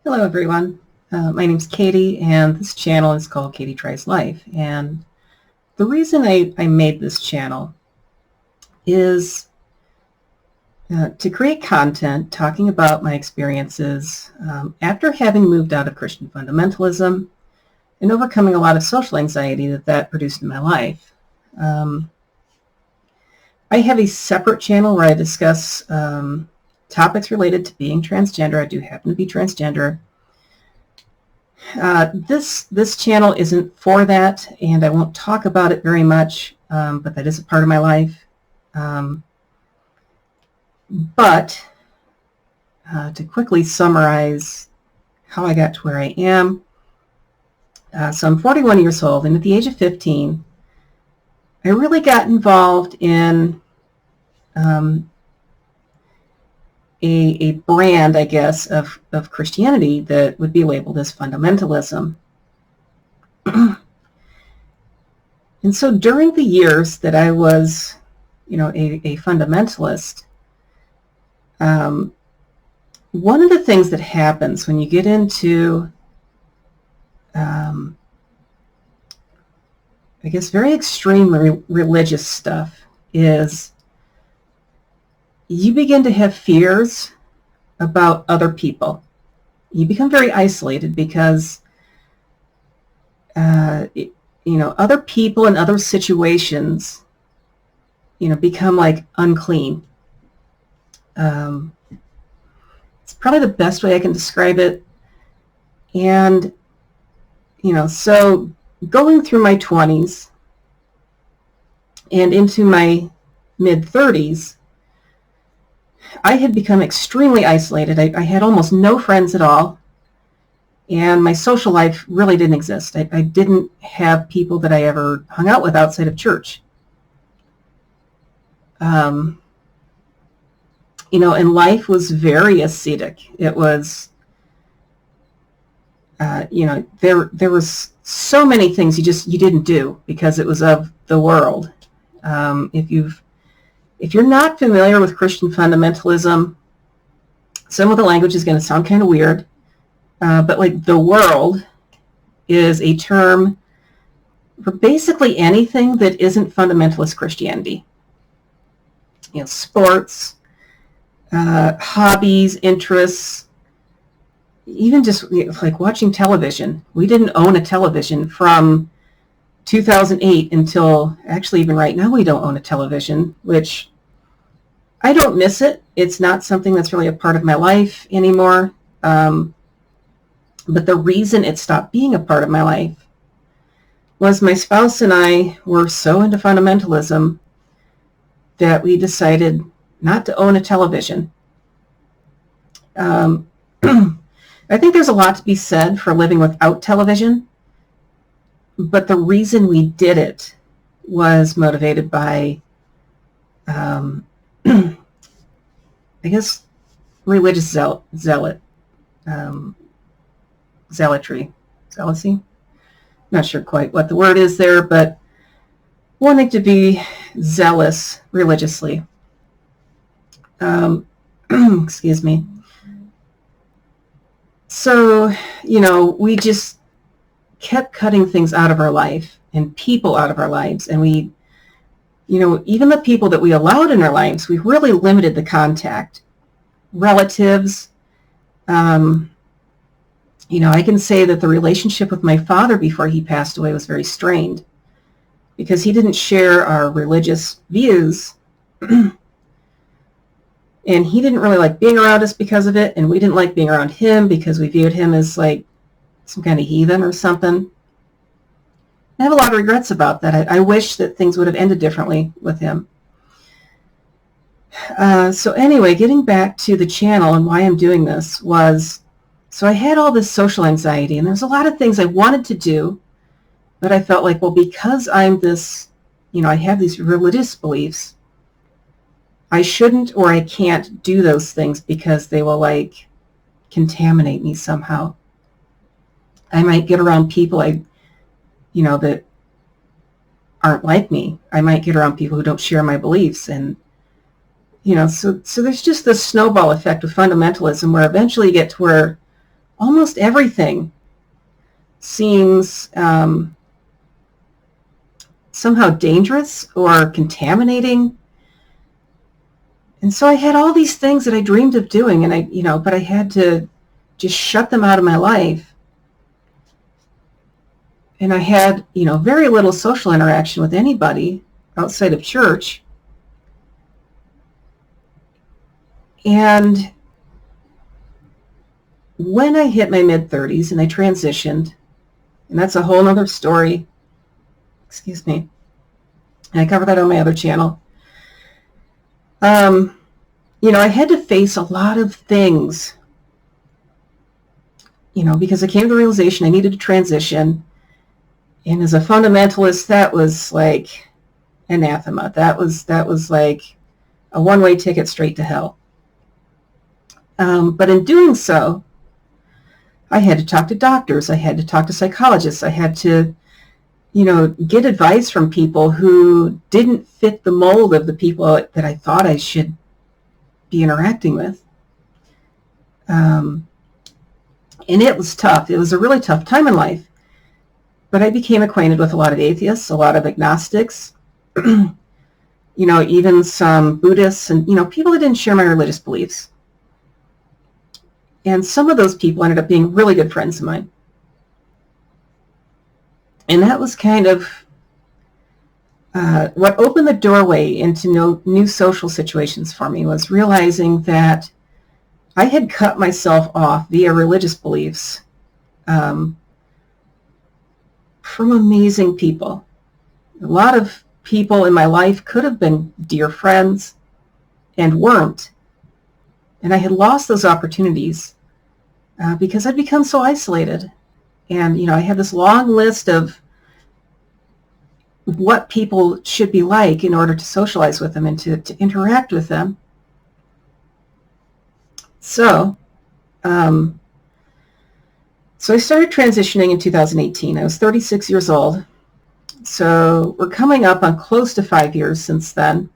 Hello, everyone. My name's Katie, and this channel is called Katie Tries Life. And the reason I made this channel is to create content talking about my experiences after having moved out of Christian fundamentalism and overcoming a lot of social anxiety that produced in my life. I have a separate channel where I discuss topics related to being transgender. I do happen to be transgender. This channel isn't for that, and I won't talk about it very much, but that is a part of my life. But to quickly summarize how I got to where I am, so I'm 41 years old, and at the age of 15, I really got involved in a brand, I guess, of Christianity that would be labeled as fundamentalism. And so during the years that I was, a fundamentalist, one of the things that happens when you get into, I guess, very extreme religious stuff is you begin to have fears about other people. You become very isolated because, other people and other situations, become like unclean. It's probably the best way I can describe it. And, so going through my 20s and into my mid-30s, I had become extremely isolated. I had almost no friends at all, and my social life really didn't exist. I didn't have people that I ever hung out with outside of church. And life was very ascetic. It was, there was so many things you didn't do because it was of the world. If you're not familiar with Christian fundamentalism, some of the language is going to sound kind of weird, but like the world is a term for basically anything that isn't fundamentalist Christianity. Sports, hobbies, interests, even just like watching television. We didn't own a television from 2008 until, actually even right now we don't own a television, which I don't miss it. It's not something that's really a part of my life anymore. But the reason it stopped being a part of my life was my spouse and I were so into fundamentalism that we decided not to own a television. I think there's a lot to be said for living without television, but the reason we did it was motivated by, I guess, religious zealotry, zealousy. Not sure quite what the word is there, but wanting to be zealous religiously. Excuse me. So, we just kept cutting things out of our life and people out of our lives. And we, even the people that we allowed in our lives, we really limited the contact. Relatives, I can say that the relationship with my father before he passed away was very strained because he didn't share our religious views. And he didn't really like being around us because of it, and we didn't like being around him because we viewed him as like some kind of heathen or something. I have a lot of regrets about that. I wish that things would have ended differently with him. So anyway, getting back to the channel and why I'm doing this was, so I had all this social anxiety, and there's a lot of things I wanted to do, but I felt like, well, because I'm this, I have these religious beliefs, I shouldn't or I can't do those things because they will like contaminate me somehow. I might get around people that aren't like me. I might get around people who don't share my beliefs. And, so there's just this snowball effect of fundamentalism where eventually you get to where almost everything seems somehow dangerous or contaminating. And so I had all these things that I dreamed of doing, and but I had to just shut them out of my life. And I had, very little social interaction with anybody outside of church. And when I hit my mid-30s and I transitioned, and that's a whole other story, excuse me, and I cover that on my other channel, I had to face a lot of things, because I came to the realization I needed to transition. And as a fundamentalist, that was like anathema. That was like a one-way ticket straight to hell. But in doing so, I had to talk to doctors. I had to talk to psychologists. I had to, get advice from people who didn't fit the mold of the people that I thought I should be interacting with. And it was tough. It was a really tough time in life. But I became acquainted with a lot of atheists, a lot of agnostics, even some Buddhists and, people that didn't share my religious beliefs. And some of those people ended up being really good friends of mine. And that was kind of what opened the doorway into new social situations for me, was realizing that I had cut myself off via religious beliefs from amazing people. A lot of people in my life could have been dear friends and weren't. And I had lost those opportunities because I'd become so isolated. And, I had this long list of what people should be like in order to socialize with them and to interact with them. So I started transitioning in 2018. I was 36 years old. So we're coming up on close to 5 years since then.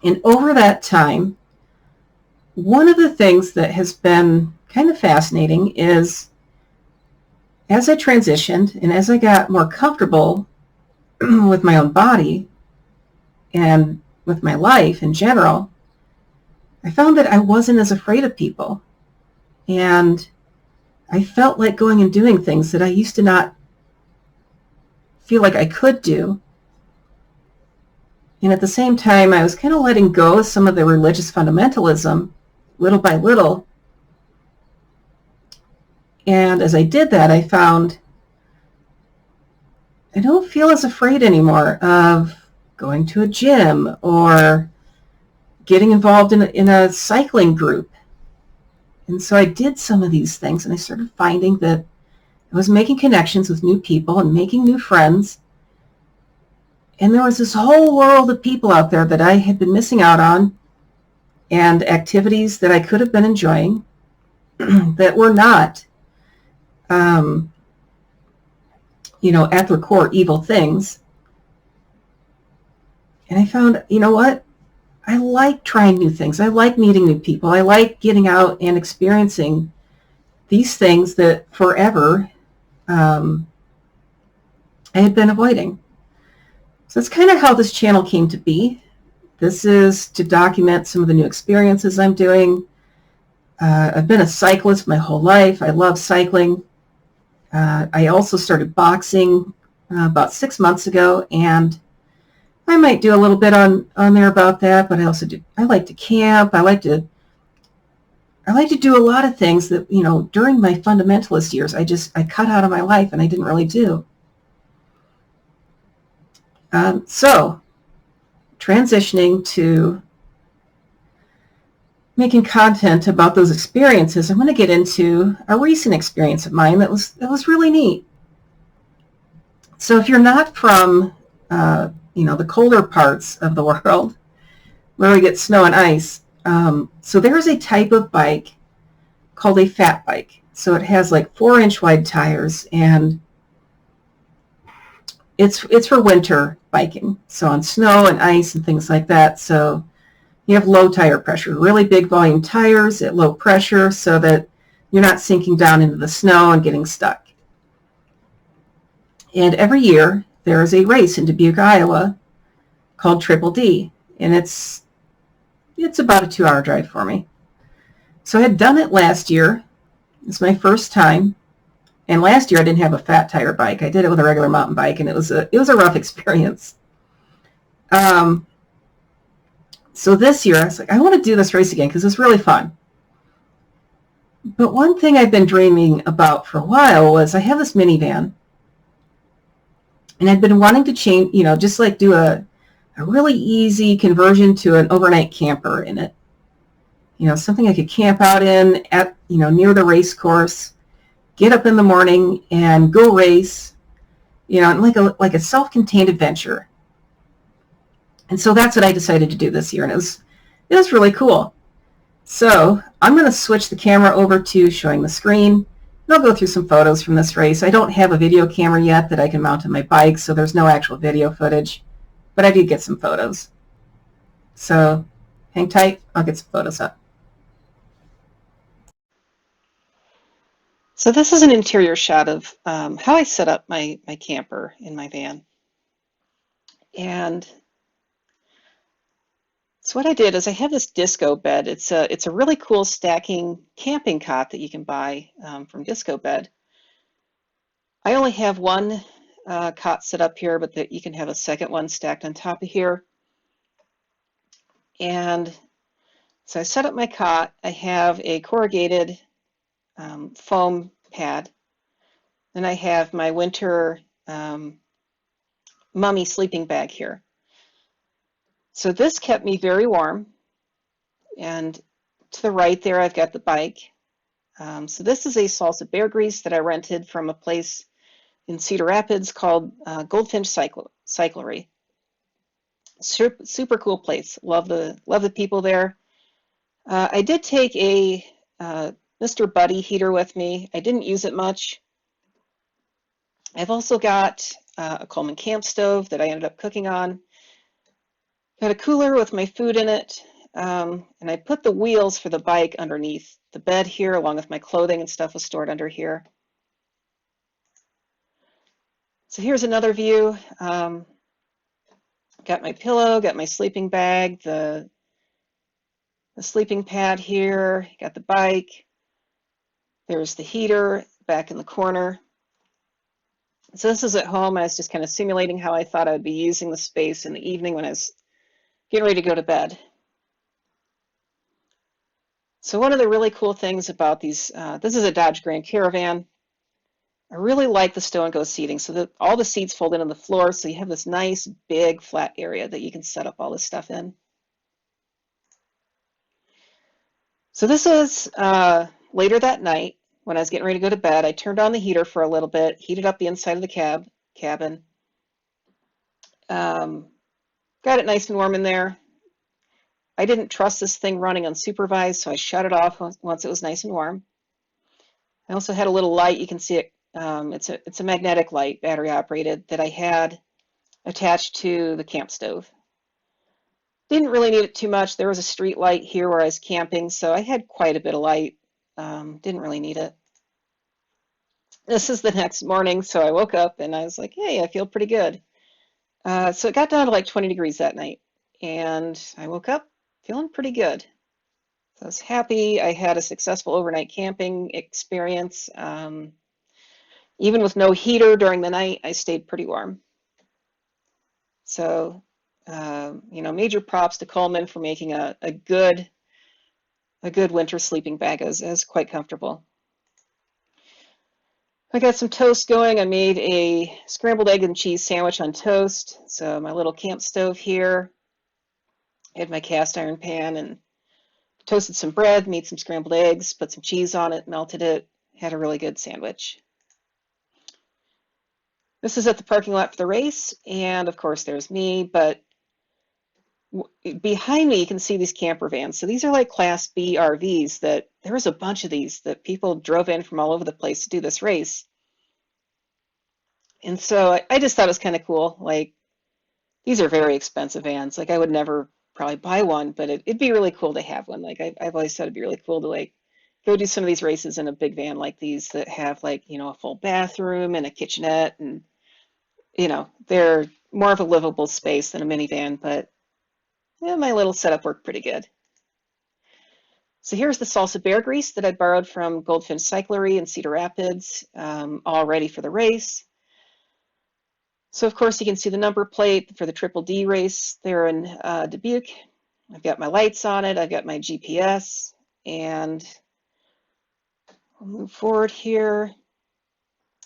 And over that time, one of the things that has been kind of fascinating is, as I transitioned and as I got more comfortable with my own body and with my life in general, I found that I wasn't as afraid of people. And I felt like going and doing things that I used to not feel like I could do. And at the same time, I was kind of letting go of some of the religious fundamentalism little by little. And as I did that, I found I don't feel as afraid anymore of going to a gym or getting involved in a cycling group. And so I did some of these things, and I started finding that I was making connections with new people and making new friends. And there was this whole world of people out there that I had been missing out on, and activities that I could have been enjoying that were not, at their core evil things. And I found, what? I like trying new things. I like meeting new people. I like getting out and experiencing these things that forever I had been avoiding. So that's kind of how this channel came to be. This is to document some of the new experiences I'm doing. I've been a cyclist my whole life. I love cycling. I also started boxing about 6 months ago, and I might do a little bit on there about that, but I like to camp. I like to do a lot of things that, during my fundamentalist years, I cut out of my life and I didn't really do. So transitioning to making content about those experiences, I'm going to get into a recent experience of mine that was really neat. So if you're not from, the colder parts of the world where we get snow and ice, so there's a type of bike called a fat bike. So it has like 4-inch wide tires, and it's for winter biking. So on snow and ice and things like that. So you have low tire pressure, really big volume tires at low pressure, so that, you're not sinking down into the snow and getting stuck. And every year there is a race in Dubuque, Iowa called Triple D, and it's about a 2-hour drive for me. So I had done it last year. It's my first time. And last year I didn't have a fat tire bike. I did it with a regular mountain bike, and it was a rough experience. So this year I was like, I want to do this race again because it's really fun. But one thing I've been dreaming about for a while was I have this minivan, and I'd been wanting to change, just like do a really easy conversion to an overnight camper in it. Something I could camp out in at, near the race course, get up in the morning and go race, like a self-contained adventure. And so that's what I decided to do this year, and it was really cool. So I'm going to switch the camera over to showing the screen, and I'll go through some photos from this race. I don't have a video camera yet that I can mount on my bike, so there's no actual video footage, but I did get some photos. So hang tight, I'll get some photos up. So this is an interior shot of how I set up my camper in my van. And so what I did is I have this disco bed. It's a really cool stacking camping cot that you can buy from Disco Bed. I only have one cot set up here, but you can have a second one stacked on top of here. And so I set up my cot. I have a corrugated foam pad. Then I have my winter mummy sleeping bag here. So this kept me very warm. And to the right there, I've got the bike. So this is a salsa bear grease that I rented from a place in Cedar Rapids called Goldfinch Cyclery. Super cool place. Love the people there. I did take a Mr. Buddy heater with me. I didn't use it much. I've also got a Coleman camp stove that I ended up cooking on. Got a cooler with my food in it, and I put the wheels for the bike underneath the bed here, along with my clothing and stuff was stored under here. So here's another view. Got my pillow, got my sleeping bag, the sleeping pad here, got the bike. There's the heater back in the corner. So this is at home. I was just kind of simulating how I thought I would be using the space in the evening when I was getting ready to go to bed. So one of the really cool things about these, this is a Dodge Grand Caravan. I really like the stow and go seating, so that all the seats fold into the floor, so you have this nice big flat area that you can set up all this stuff in. So this was later that night when I was getting ready to go to bed. I turned on the heater for a little bit, heated up the inside of the cabin. Got it nice and warm in there. I didn't trust this thing running unsupervised, so I shut it off once it was nice and warm. I also had a little light. You can see it. It's a magnetic light, battery operated, that I had attached to the camp stove. Didn't really need it too much. There was a street light here where I was camping, so I had quite a bit of light. Didn't really need it. This is the next morning, so I woke up and I was like, hey, I feel pretty good. So it got down to like 20 degrees that night, and I woke up feeling pretty good. So I was happy. I had a successful overnight camping experience. Even with no heater during the night, I stayed pretty warm. So, major props to Coleman for making a good winter sleeping bag. It was quite comfortable. I got some toast going. I made a scrambled egg and cheese sandwich on toast. So my little camp stove here. I had my cast iron pan and toasted some bread, made some scrambled eggs, put some cheese on it, melted it, had a really good sandwich. This is at the parking lot for the race, and of course there's me, but behind me you can see these camper vans. So these are like Class B RVs that there was a bunch of these that people drove in from all over the place to do this race. And so I just thought it was kind of cool. Like, these are very expensive vans. Like, I would never probably buy one, but it'd be really cool to have one. Like, I've always thought it'd be really cool to like go do some of these races in a big van like these that have like, a full bathroom and a kitchenette, and, they're more of a livable space than a minivan, but yeah, my little setup worked pretty good. So here's the salsa bear grease that I borrowed from Goldfinch Cyclery in Cedar Rapids, all ready for the race. So of course you can see the number plate for the Triple D race there in Dubuque. I've got my lights on it, I've got my GPS, and I'll move forward here.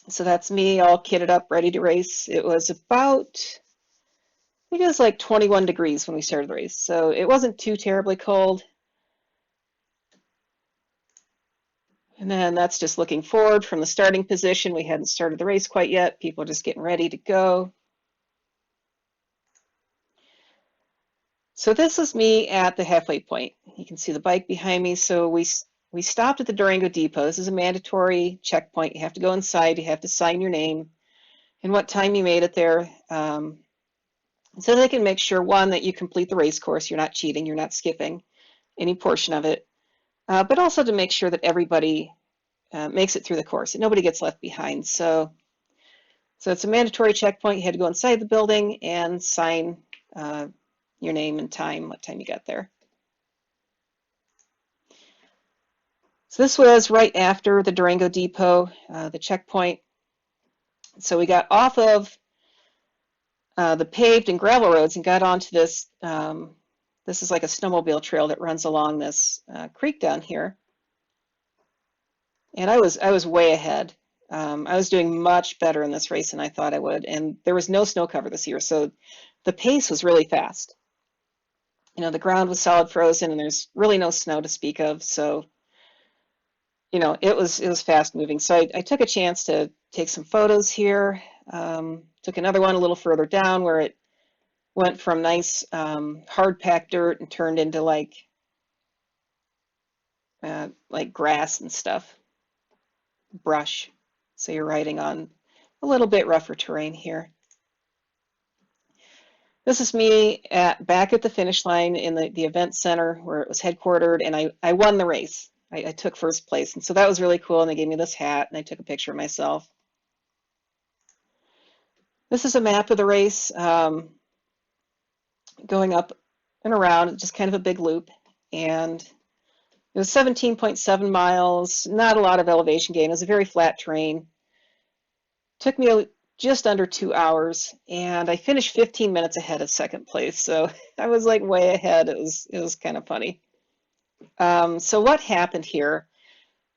So that's me all kitted up, ready to race. It was about, I think it was like 21 degrees when we started the race, so it wasn't too terribly cold. And then that's just looking forward from the starting position. We hadn't started the race quite yet. People are just getting ready to go. So this is me at the halfway point. You can see the bike behind me. So we stopped at the Durango Depot. This is a mandatory checkpoint. You have to go inside. You have to sign your name and what time you made it there. So they can make sure, one, that you complete the race course. You're not cheating. You're not skipping any portion of it. But also to make sure that everybody makes it through the course, and nobody gets left behind. So it's a mandatory checkpoint. You had to go inside the building and sign your name and time, what time you got there. So this was right after the Durango Depot, the checkpoint. So we got off of the paved and gravel roads and got onto this. This is like a snowmobile trail that runs along this creek down here. And I was way ahead. I was doing much better in this race than I thought I would, and there was no snow cover this year, so the pace was really fast. The ground was solid frozen, and there's really no snow to speak of, so it was fast moving. So I took a chance to take some photos here. Took another one a little further down where it went from nice hard packed dirt and turned into like grass and stuff, brush. So you're riding on a little bit rougher terrain here. This is me back at the finish line in the event center where it was headquartered, and I won the race. I took first place, and so that was really cool, and they gave me this hat, and I took a picture of myself. This is a map of the race, going up and around, just kind of a big loop, and it was 17.7 miles, not a lot of elevation gain. It was a very flat terrain. Took me just under 2 hours, and I finished 15 minutes ahead of second place, so I was like way ahead. It was kind of funny. So what happened here,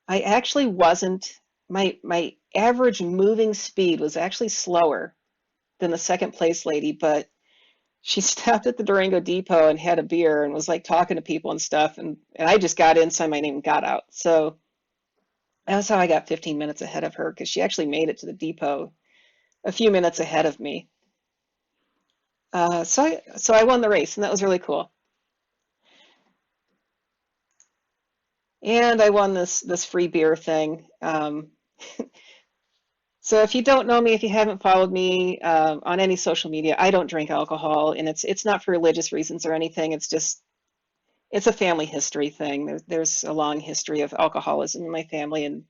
I actually wasn't, my average moving speed was actually slower than the second place lady, but she stopped at the Durango Depot and had a beer and was like talking to people and stuff, and I just got in, signed my name, and got out. So that's how I got 15 minutes ahead of her, because she actually made it to the depot a few minutes ahead of me. So I won the race, and that was really cool. And I won this free beer thing. So if you don't know me, if you haven't followed me on any social media, I don't drink alcohol, and it's not for religious reasons or anything. It's a family history thing. There's a long history of alcoholism in my family, and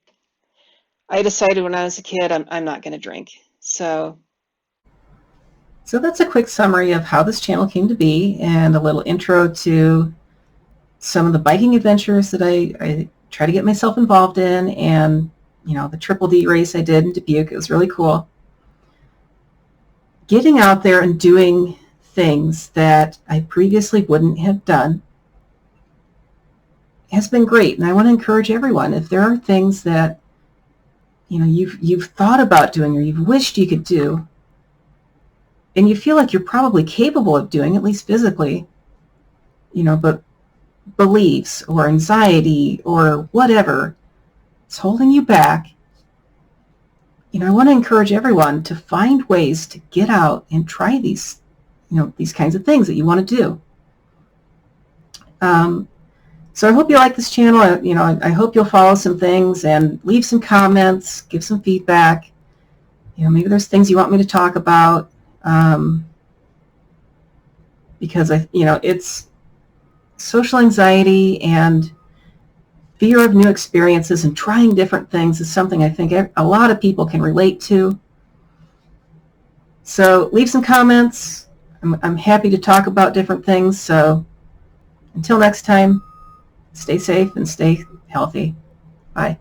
I decided when I was a kid I'm not going to drink. So that's a quick summary of how this channel came to be, and a little intro to some of the biking adventures that I try to get myself involved in, and the Triple D race I did in Dubuque. It was really cool. Getting out there and doing things that I previously wouldn't have done has been great, and I want to encourage everyone, if there are things that you've thought about doing or you've wished you could do, and you feel like you're probably capable of doing, at least physically, but beliefs or anxiety or whatever is holding you back, I want to encourage everyone to find ways to get out and try these kinds of things that you want to do. So I hope you like this channel. I hope you'll follow some things and leave some comments, give some feedback. Maybe there's things you want me to talk about, because it's social anxiety and fear of new experiences and trying different things is something I think a lot of people can relate to. So leave some comments. I'm happy to talk about different things. So until next time, stay safe and stay healthy. Bye.